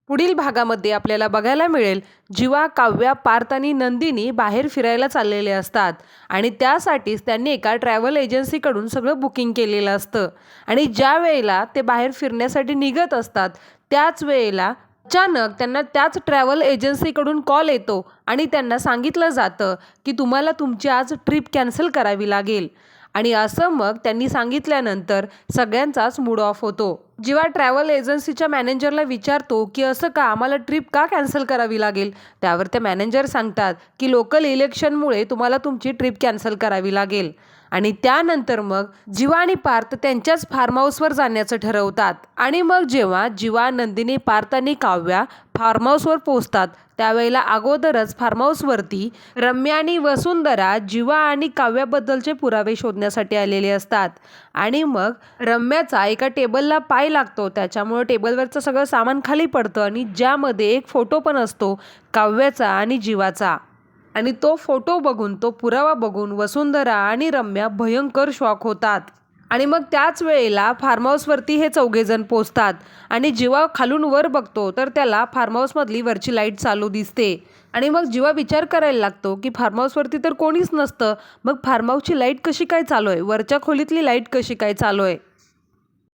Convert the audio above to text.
पुढील भागामध्ये आपल्याला बघायला मिळेल जीवा, काव्या, पार्थ आणि नंदिनी बाहेर फिरायला चाललेले असतात आणि त्यासाठीच त्यांनी एका ट्रॅव्हल एजन्सीकडून सगळं बुकिंग केलेलं असतं आणि ज्या वेळेला ते बाहेर फिरण्यासाठी निघत असतात त्याच वेळेला अचानक त्यांना त्याच ट्रॅव्हल एजन्सीकडून कॉल येतो आणि त्यांना सांगितलं जातं की तुम्हाला तुमची आज ट्रिप कॅन्सल करावी लागेल आणि असं मग त्यांनी सांगितल्यानंतर सगळ्यांचाच मूड ऑफ होतो। जेव्हा ट्रॅव्हल एजन्सीच्या मॅनेजरला विचारतो की असं का आम्हाला ट्रिप का कॅन्सल करावी लागेल, त्यावर ते मॅनेजर सांगतात की लोकल इलेक्शनमुळे तुम्हाला तुमची ट्रिप कॅन्सल करावी लागेल आणि त्यानंतर मग जीवा आणि पार्थ त्यांच्याच फार्म हाऊसवर जाण्याचं ठरवतात आणि मग जेव्हा जीवा, नंदिनी, पार्थ आणि काव्या फार्म हाऊसवर पोहोचतात त्यावेळेला अगोदरच फार्म हाऊसवरती रम्या आणि वसुंधरा जीवा आणि काव्याबद्दलचे पुरावे शोधण्यासाठी आलेले असतात आणि मग रम्याचा एका टेबलला पाय लागतो, त्याच्यामुळे टेबलवरचं सगळं सामान खाली पडतं आणि ज्यामध्ये एक फोटो पण असतो काव्याचा आणि जीवाचा आणि तो फोटो बघून, तो पुरावा बघून वसुंधरा आणि रम्या भयंकर शॉक होतात आणि मग त्याच वेळेला फार्म हाऊसवरती हे चौघेजण पोचतात आणि जीवा खालून वर बघतो तर त्याला फार्म हाऊसमधली वरची लाईट चालू दिसते आणि मग जीवा विचार करायला लागतो की फार्म हाऊसवरती तर कोणीच नसतं, मग फार्म हाऊसची लाईट कशी काय चालू आहे, वरच्या खोलीतली लाईट कशी काय चालू आहे।